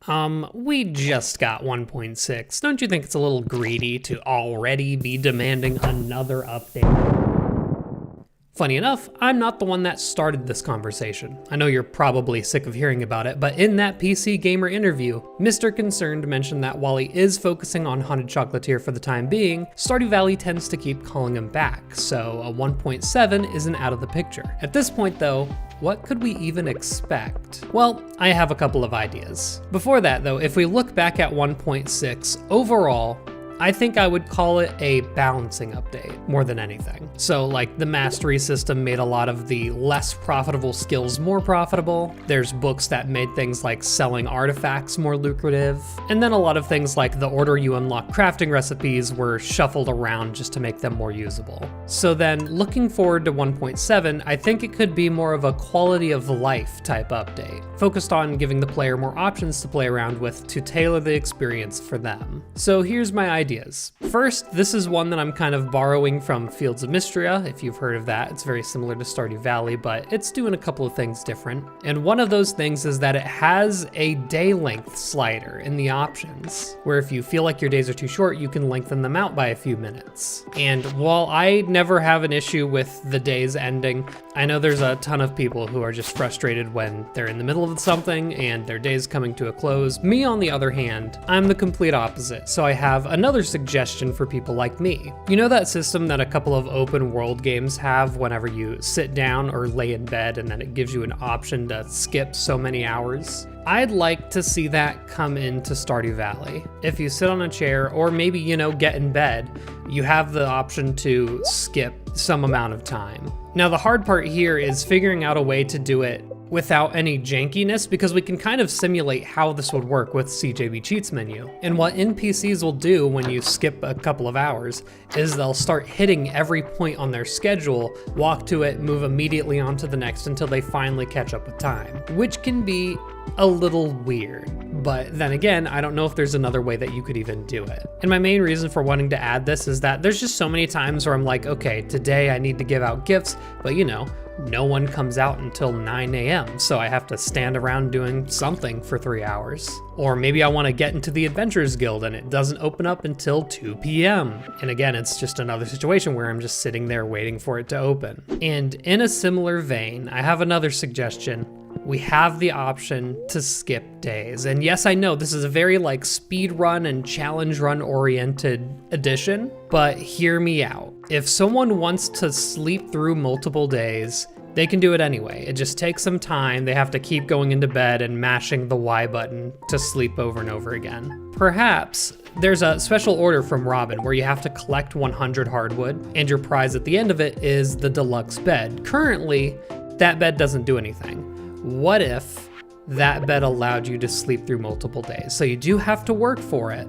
We just got 1.6. Don't you think it's a little greedy to already be demanding another update? Funny enough, I'm not the one that started this conversation. I know you're probably sick of hearing about it, but in that PC Gamer interview, Mr. Concerned mentioned that while he is focusing on Haunted Chocolatier for the time being, Stardew Valley tends to keep calling him back, so a 1.7 isn't out of the picture. At this point though, what could we even expect? Well, I have a couple of ideas. Before that though, if we look back at 1.6, overall, I think I would call it a balancing update more than anything. So like the mastery system made a lot of the less profitable skills more profitable. There's books that made things like selling artifacts more lucrative. And then a lot of things like the order you unlock crafting recipes were shuffled around just to make them more usable. So then looking forward to 1.7, I think it could be more of a quality of life type update, focused on giving the player more options to play around with to tailor the experience for them. So here's my idea. First, this is one that I'm kind of borrowing from Fields of Mystria, if you've heard of that. It's very similar to Stardew Valley, but it's doing a couple of things different. And one of those things is that it has a day length slider in the options, where if you feel like your days are too short, you can lengthen them out by a few minutes. And while I never have an issue with the days ending, I know there's a ton of people who are just frustrated when they're in the middle of something and their day's coming to a close. Me, on the other hand, I'm the complete opposite, so I have another suggestion for people like me. You know that system that a couple of open world games have whenever you sit down or lay in bed and then it gives you an option to skip so many hours? I'd like to see that come into Stardew Valley. If you sit on a chair or maybe, get in bed, you have the option to skip some amount of time. Now the hard part here is figuring out a way to do it without any jankiness, because we can kind of simulate how this would work with CJB Cheats menu. And what NPCs will do when you skip a couple of hours is they'll start hitting every point on their schedule, walk to it, move immediately on to the next until they finally catch up with time, which can be a little weird. But then again, I don't know if there's another way that you could even do it. And my main reason for wanting to add this is that there's just so many times where I'm like, okay, today I need to give out gifts, but no one comes out until 9 a.m. So I have to stand around doing something for 3 hours. Or maybe I want to get into the Adventurers Guild and it doesn't open up until 2 p.m. And again, it's just another situation where I'm just sitting there waiting for it to open. And in a similar vein, I have another suggestion. We have the option to skip days. And yes, I know this is a very speed run and challenge run oriented edition, but hear me out. If someone wants to sleep through multiple days, they can do it anyway. It just takes some time. They have to keep going into bed and mashing the Y button to sleep over and over again. Perhaps there's a special order from Robin where you have to collect 100 hardwood and your prize at the end of it is the deluxe bed. Currently, that bed doesn't do anything. What if that bed allowed you to sleep through multiple days? So you do have to work for it,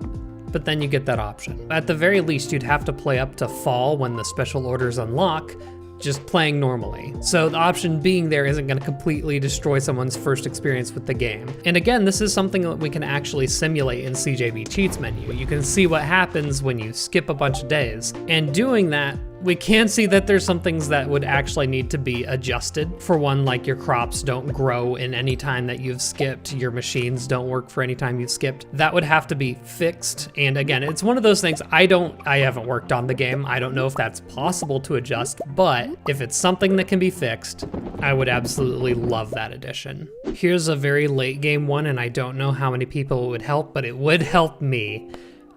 but then you get that option. At the very least, you'd have to play up to fall when the special orders unlock, just playing normally. So the option being there isn't gonna completely destroy someone's first experience with the game. And again, this is something that we can actually simulate in CJB Cheats menu. You can see what happens when you skip a bunch of days. And doing that, we can see that there's some things that would actually need to be adjusted. For one, like your crops don't grow in any time that you've skipped, your machines don't work for any time you've skipped. That would have to be fixed. And again, it's one of those things I haven't worked on the game. I don't know if that's possible to adjust, but if it's something that can be fixed, I would absolutely love that addition. Here's a very late game one, and I don't know how many people it would help, but it would help me.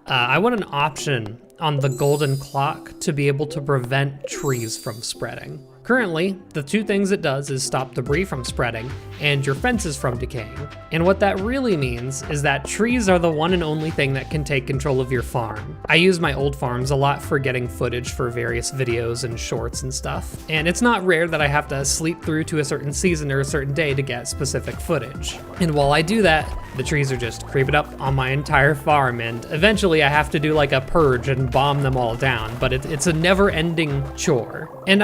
I want an option on the golden clock to be able to prevent trees from spreading. Currently, the two things it does is stop debris from spreading and your fences from decaying. And what that really means is that trees are the one and only thing that can take control of your farm. I use my old farms a lot for getting footage for various videos and shorts and stuff. And it's not rare that I have to sleep through to a certain season or a certain day to get specific footage. And while I do that, the trees are just creeping up on my entire farm, and eventually I have to do a purge and bomb them all down, but it's a never-ending chore. And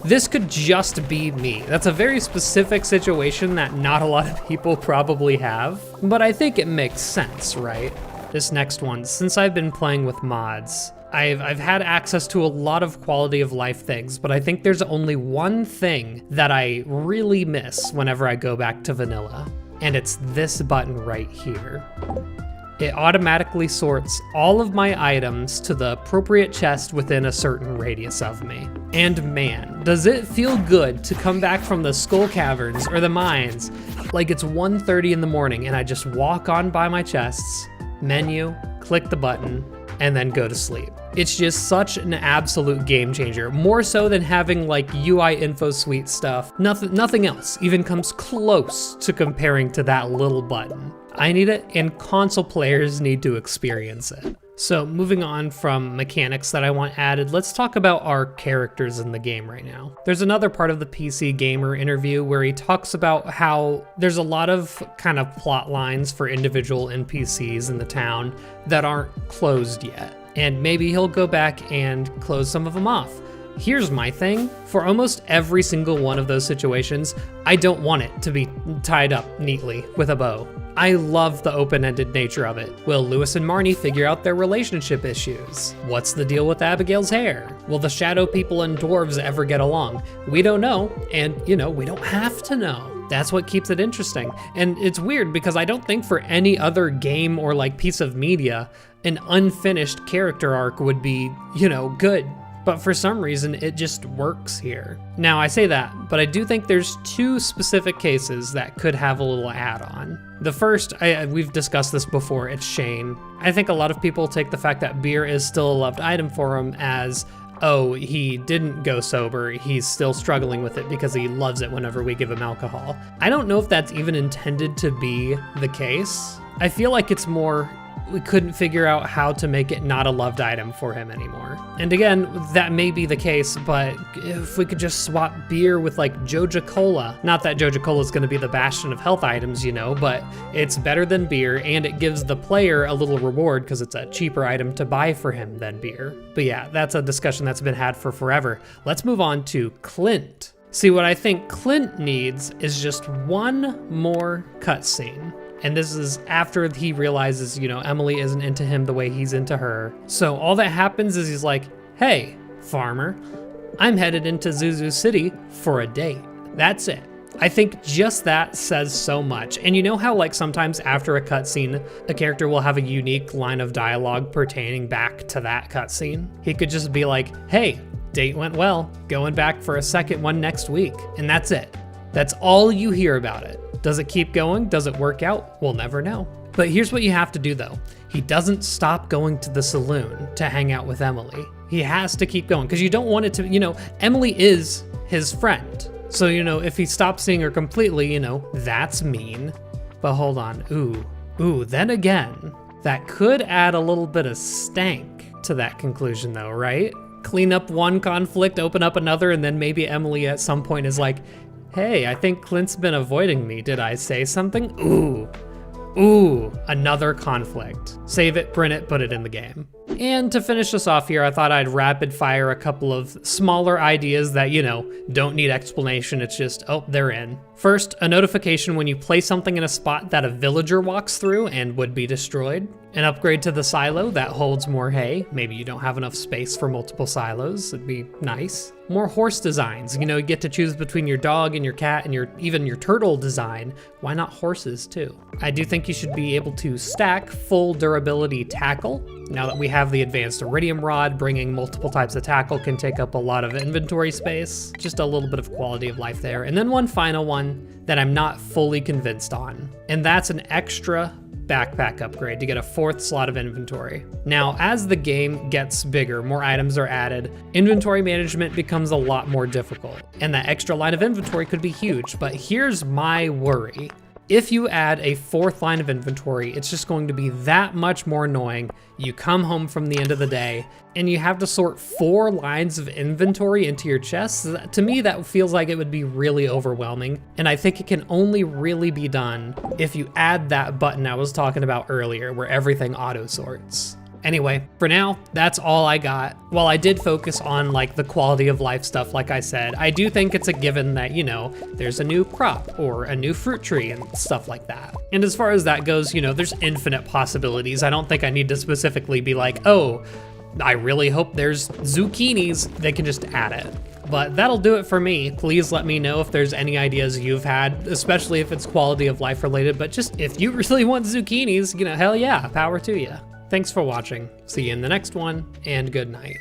this could just be me. That's a very specific situation that not a lot of people probably have, but I think it makes sense, right? This next one, since I've been playing with mods, I've had access to a lot of quality of life things, but I think there's only one thing that I really miss whenever I go back to vanilla. and it's this button right here. It automatically sorts all of my items to the appropriate chest within a certain radius of me. And man, does it feel good to come back from the skull caverns or the mines like it's 1:30 in the morning and I just walk on by my chests, menu, click the button, and then go to sleep. It's just such an absolute game changer, more so than having like UI info suite stuff. Nothing else even comes close to comparing to that little button. I need it, and console players need to experience it. So moving on from mechanics that I want added, let's talk about our characters in the game right now. There's another part of the PC Gamer interview where he talks about how there's a lot of kind of plot lines for individual NPCs in the town that aren't closed yet. And maybe he'll go back and close some of them off. Here's my thing. For almost every single one of those situations, I don't want it to be tied up neatly with a bow. I love the open-ended nature of it. Will Lewis and Marnie figure out their relationship issues? What's the deal with Abigail's hair? Will the shadow people and dwarves ever get along? We don't know, and we don't have to know. That's what keeps it interesting. And it's weird because I don't think for any other game or like piece of media, an unfinished character arc would be, good. But for some reason, it just works here. Now, I say that, but I do think there's two specific cases that could have a little add-on. The first, we've discussed this before, it's Shane. I think a lot of people take the fact that beer is still a loved item for him as, oh, he didn't go sober, he's still struggling with it because he loves it whenever we give him alcohol. I don't know if that's even intended to be the case. I feel like it's more, we couldn't figure out how to make it not a loved item for him anymore. And again, that may be the case, but if we could just swap beer with like Joja Cola, not that Joja Cola is gonna be the bastion of health items, but it's better than beer and it gives the player a little reward because it's a cheaper item to buy for him than beer. But yeah, that's a discussion that's been had for forever. Let's move on to Clint. See, what I think Clint needs is just one more cutscene. And this is after he realizes, Emily isn't into him the way he's into her. So all that happens is he's like, hey, farmer, I'm headed into Zuzu City for a date. That's it. I think just that says so much. And you know how like sometimes after a cutscene, a character will have a unique line of dialogue pertaining back to that cutscene? He could just be like, hey, date went well, going back for a second one next week. And that's it. That's all you hear about it. Does it keep going? Does it work out? We'll never know. But here's what you have to do though. He doesn't stop going to the saloon to hang out with Emily. He has to keep going because you don't want it to, Emily is his friend. So, if he stops seeing her completely, that's mean. But hold on, ooh, then again, that could add a little bit of stank to that conclusion though, right? Clean up one conflict, open up another, and then maybe Emily at some point is like, hey, I think Clint's been avoiding me. Did I say something? Ooh, another conflict. Save it, print it, put it in the game. And to finish us off here, I thought I'd rapid fire a couple of smaller ideas that, don't need explanation. It's just, oh, they're in. First, a notification when you place something in a spot that a villager walks through and would be destroyed. An upgrade to the silo that holds more hay. Maybe you don't have enough space for multiple silos. It'd be nice. More horse designs. You get to choose between your dog and your cat and even your turtle design. Why not horses too? I do think you should be able to stack full durability tackle. Now that we have the advanced iridium rod, bringing multiple types of tackle can take up a lot of inventory space. Just a little bit of quality of life there. And then one final one that I'm not fully convinced on, and that's an extra backpack upgrade to get a 4th slot of inventory. Now, as the game gets bigger, more items are added, inventory management becomes a lot more difficult, and that extra line of inventory could be huge, but here's my worry. If you add a 4th line of inventory, it's just going to be that much more annoying. You come home from the end of the day and you have to sort 4 lines of inventory into your chest. To me, that feels like it would be really overwhelming. And I think it can only really be done if you add that button I was talking about earlier where everything auto sorts. Anyway, for now, that's all I got. While I did focus on like the quality of life stuff, like I said, I do think it's a given that, there's a new crop or a new fruit tree and stuff like that. And as far as that goes, there's infinite possibilities. I don't think I need to specifically be like, oh, I really hope there's zucchinis. They can just add it. But that'll do it for me. Please let me know if there's any ideas you've had, especially if it's quality of life related, but just if you really want zucchinis, hell yeah, power to you. Thanks for watching. See you in the next one, and good night.